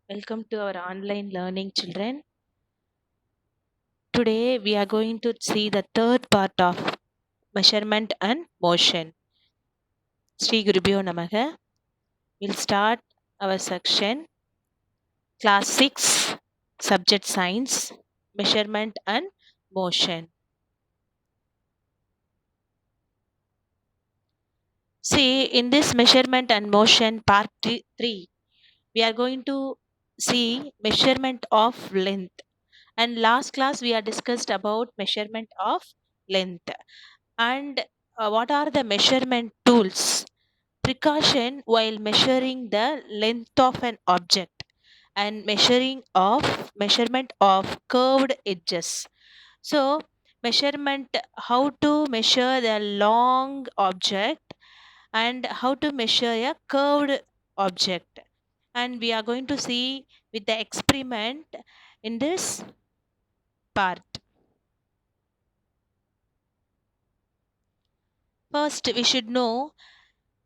Welcome to our online learning, children. Today we are going to see the third part of measurement and motion. Sri Gurubhyo Namaha. We'll start our section Class 6, Subject Science, Measurement and Motion. See, in this measurement and motion part 3, we are going to see measurement of length. And last class we are discussed about measurement of length. And what are the measurement tools? Precaution while measuring the length of an object and measurement of curved edges. So measurement, how to measure the long object and how to measure a curved object, and we are going to see with the experiment in this part. First we should know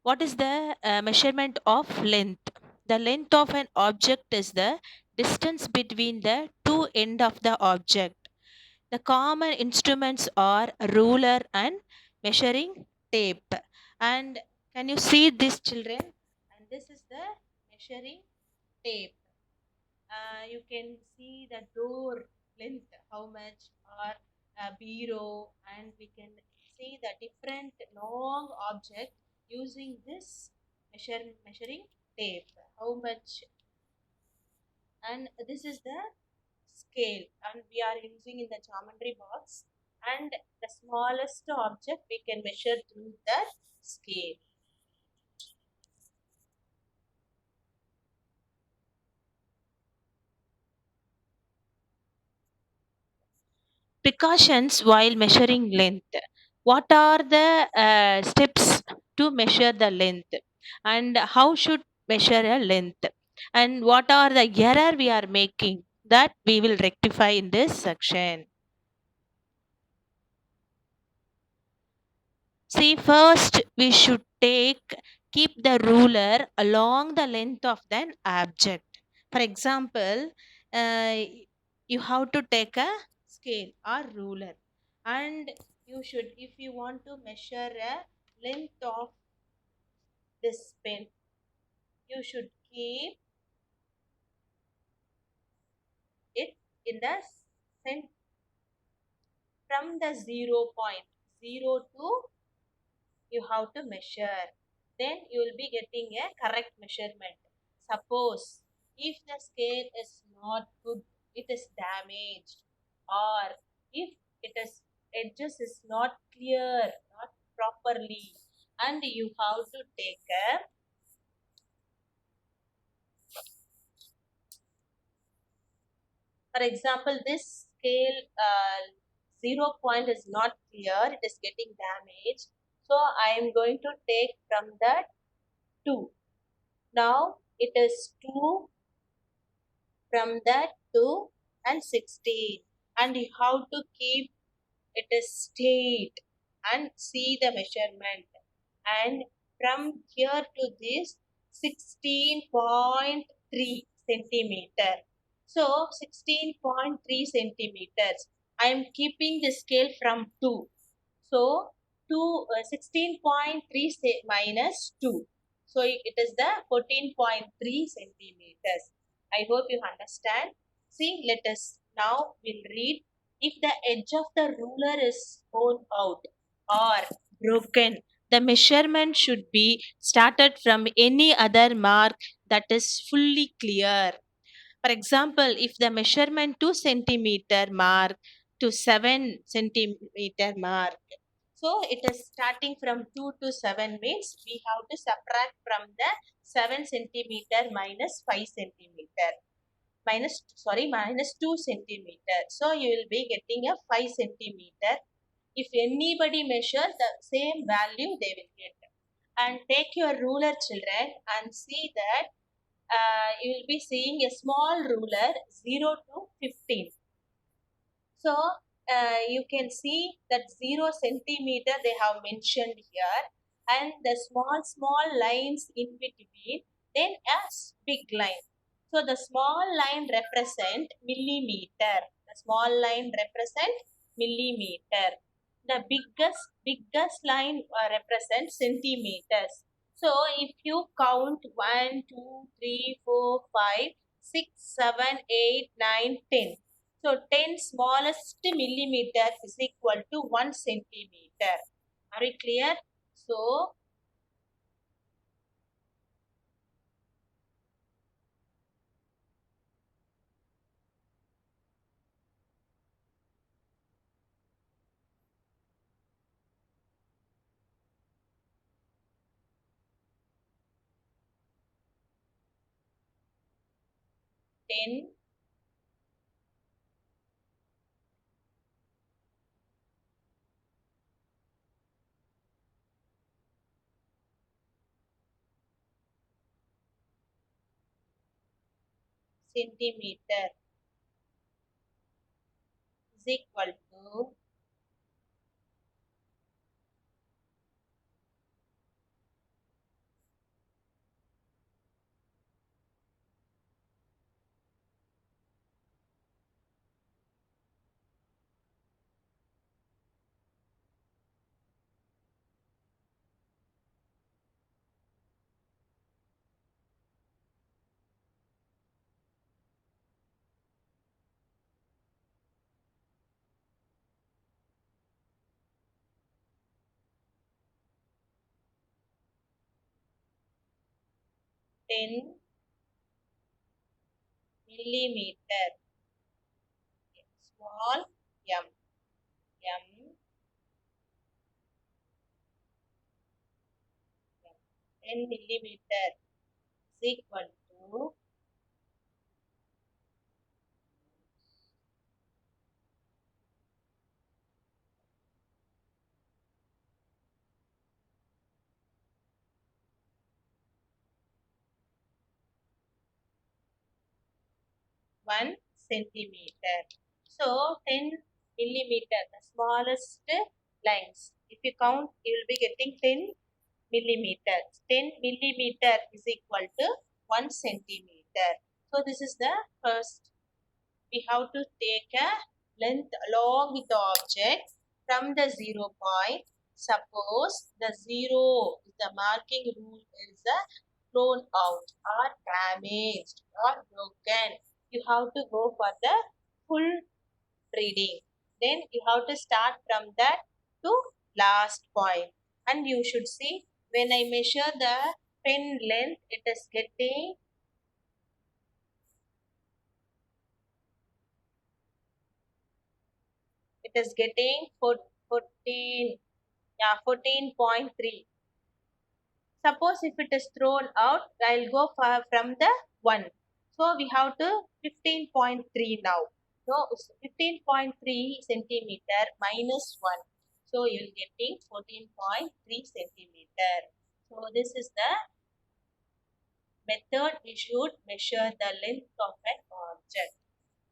what is the measurement of length. The length of an object is the distance between the two end of the object. The common instruments are ruler and measuring tape. And can you see this, children? And this is the measuring tape. You can see the door length, how much, or bureau, and we can see the different long object using this measuring tape. How much, and this is the scale, and we are using in the geometry box. And the smallest object we can measure through the scale. Precautions while measuring length. What are the steps to measure the length? And how should measure a length? And what are the error we are making that we will rectify in this section? See, first we should keep the ruler along the length of the object. For example, uh, you have to take a scale or ruler, and you should, if you want to measure a length of this pen, you should keep it in the center from the 0 to you have to measure, then you will be getting a correct measurement. Suppose if the scale is not good, it is damaged, or if it is edges is not clear, not properly, and you have to take a, for example, this scale 0 point is not clear, it is getting damaged, so I am going to take from that 2. Now it is 2 from that 2 and 16, and you have to keep it is straight and see the measurement, and from here to this 16.3 centimeter. So 16.3 centimeters. I am keeping the scale from 2. So 16.3 minus 2. So it is the 14.3 centimeters. I hope you understand. See, let us now will read. If the edge of the ruler is torn out or broken, the measurement should be started from any other mark that is fully clear. For example, if the measurement 2 centimeter mark to 7 centimeter mark, so it is starting from 2 to 7 means we have to subtract from the 7 centimeter minus 5 centimeter. Minus 2 centimeter. So you will be getting a 5 centimeter. If anybody measures the same value, they will get. And take your ruler, children, and see that you will be seeing a small ruler 0 to 15. So you can see that 0 centimeter they have mentioned here, and the small lines in between, then a big line. So the small line represent millimeter. The small line represent millimeter. The biggest line represents centimeters. So if you count 1, 2, 3, 4, 5, 6, 7, 8, 9, 10. So 10 smallest millimeter is equal to 1 centimeter. Are we clear? So 10 centimeter is equal to 10 millimeter, small m, m, 10 millimeter is equal to 1 centimeter. So 10 millimeter, the smallest lines. If you count, you will be getting 10 millimeter. 10 millimeter is equal to 1 centimeter. So this is the first. We have to take a length along with the object from the 0 point. Suppose the 0 is the marking rule is thrown out or damaged or broken. You have to go for the full reading. Then you have to start from that to last point. And you should see when I measure the pen length, it is getting 14, yeah, 14.3. Suppose if it is thrown out, I'll go from the 1. So we have to 15.3 now. So 15.3 centimeter minus 1. So you'll getting 14.3 centimeter. So this is the method we should measure the length of an object.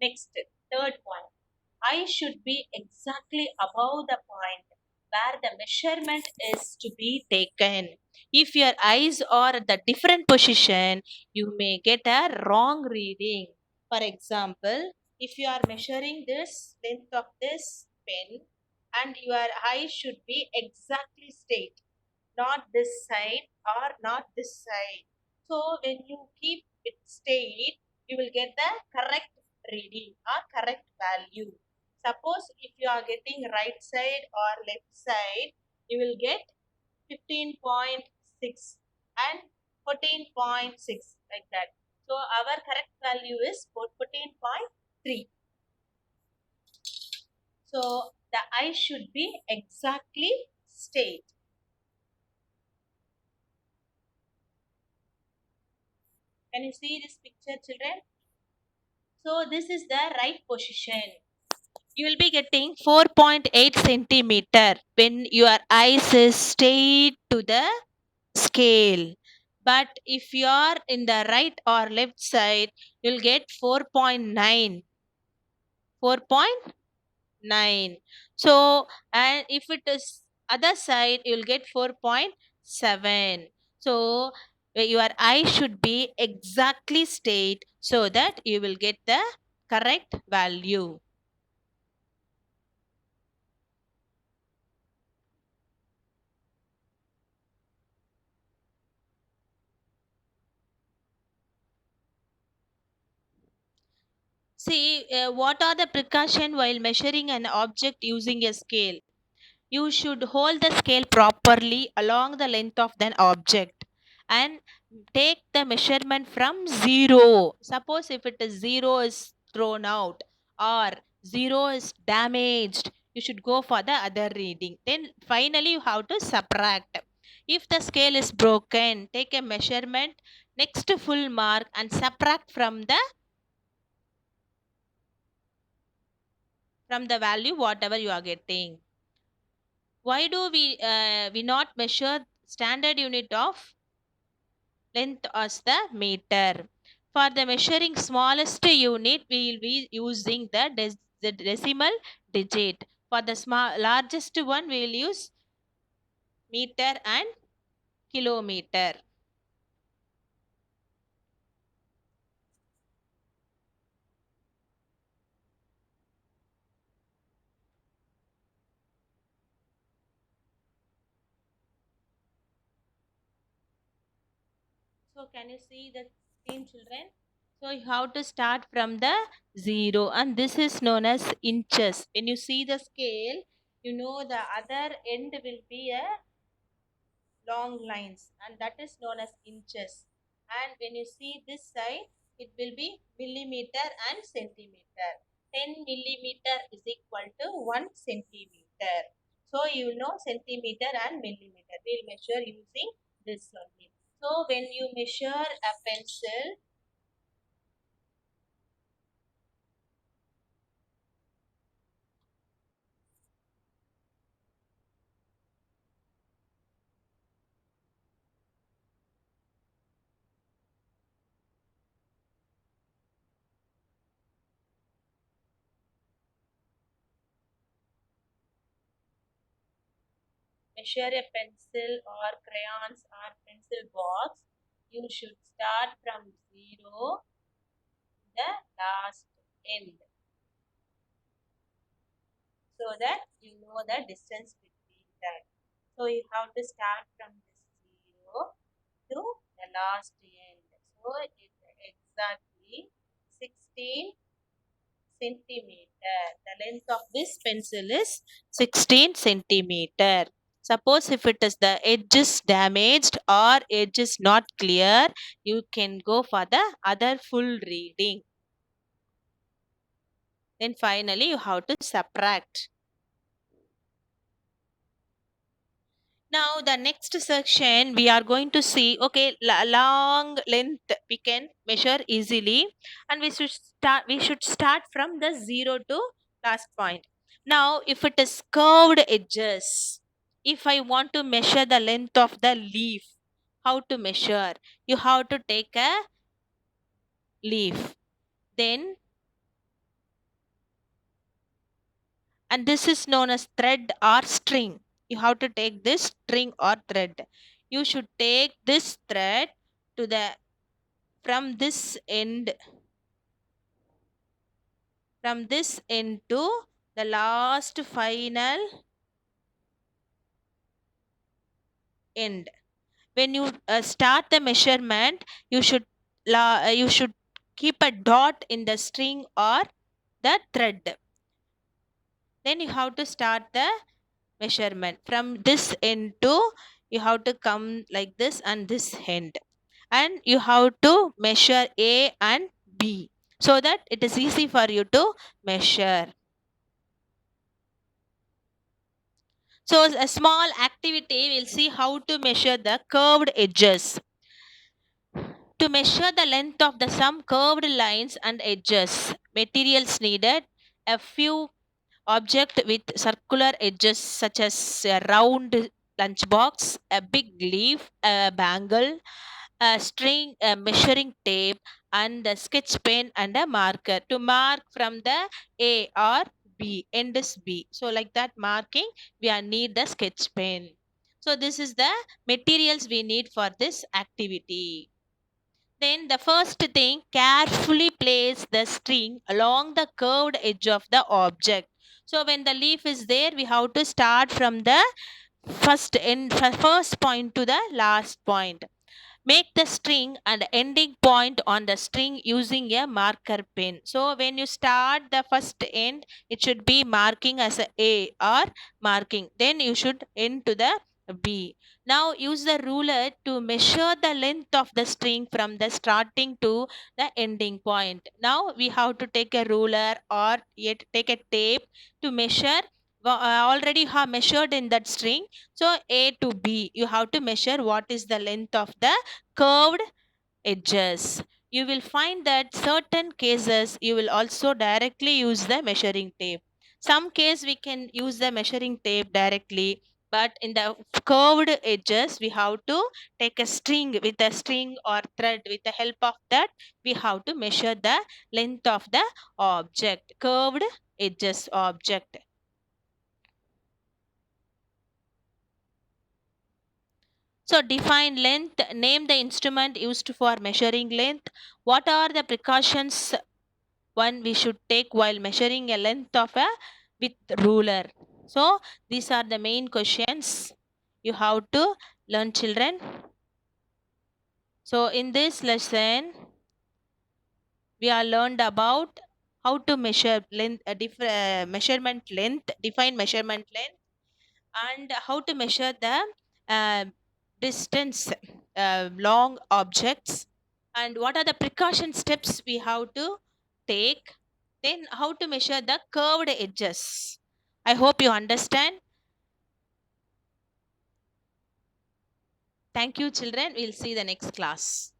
Next, third point. I should be exactly above the point where the measurement is to be taken. If your eyes are at the different position, you may get a wrong reading. For example, if you are measuring this length of this pen and your eyes should be exactly straight, not this side or not this side. So when you keep it straight, you will get the correct reading or correct value. Suppose if you are getting right side or left side, you will get 15.6 and 14.6 like that. So our correct value is 14.3. So the eye should be exactly straight. Can you see this picture, children? So this is the right position. You will be getting 4.8 centimeter when your eyes is straight to the scale. But if you are in the right or left side, you'll get 4.9. 4.9. So, and if it is other side, you'll get 4.7. So, your eye should be exactly straight so that you will get the correct value. See, what are the precaution while measuring an object using a scale? You should hold the scale properly along the length of the object and take the measurement from 0. Suppose if it is 0 is thrown out or 0 is damaged, you should go for the other reading. Then finally you have to subtract. If the scale is broken, take a measurement next to full mark and subtract from the value whatever you are getting. Why do we not measure standard unit of length as the meter? For the measuring smallest unit, we will be using the decimal digit. For the largest one, we will use meter and kilometer. So can you see the screen, children? So you have to start from the 0, and this is known as inches. When you see the scale, you know the other end will be a long lines, and that is known as inches. And when you see this side, it will be millimeter and centimeter. 10 millimeter is equal to 1 centimeter. So you know centimeter and millimeter. We'll measure using this only. So when you measure a pencil, measure a pencil or crayons or pencil box, you should start from 0 the last end, so that you know the distance between that. So you have to start from this 0 to the last end. So it's exactly 16 centimeter. The length of this pencil is 16 centimeter. Suppose if it is the edge is damaged or edge is not clear, you can go for the other full reading. Then finally you have to subtract. Now, the next section we are going to see, okay, long length we can measure easily, and we should start from the 0 to last point. Now, if it is curved edges, if I want to measure the length of the leaf, how to measure? You have to take a leaf. Then, and this is known as thread or string. You have to take this string or thread. You should take this thread to the from this end from this end to the last final end. When you start the measurement, you should you should keep a dot in the string or the thread. Then you have to start the measurement from this end to, you have to come like this and this end, and you have to measure A and B, so that it is easy for you to measure. So a small activity, we'll see how to measure the curved edges. To measure the length of the some curved lines and edges, materials needed: a few object with circular edges such as a round lunchbox, a big leaf, a bangle, a string, a measuring tape, and a sketch pen and a marker to mark from the A or B, end is B. So like that marking, we are need the sketch pen. So this is the materials we need for this activity. Then the first thing, carefully place the string along the curved edge of the object. So when the leaf is there, we have to start from the first point to the last point. Make the string and ending point on the string using a marker pen. So when you start the first end, it should be marking as a or marking. Then you should end to the B. Now use the ruler to measure the length of the string from the starting to the ending point. Now we have to take a ruler or yet take a tape to measure. Already have measured in that string, so A to B you have to measure what is the length of the curved edges. You will find that certain cases you will also directly use the measuring tape. Some case we can use the measuring tape directly, but in the curved edges we have to take a string, with a string or thread, with the help of that we have to measure the length of the object, curved edges object. So define length, name the instrument used for measuring length. What are the precautions one we should take while measuring a length of a with ruler? So these are the main questions you have to learn, children. So in this lesson we are learned about how to measure length, measurement length, define measurement length, and how to measure the uh, distance, long objects, and what are the precaution steps we have to take, then how to measure the curved edges. I hope you understand. Thank you, children. We'll see the next class.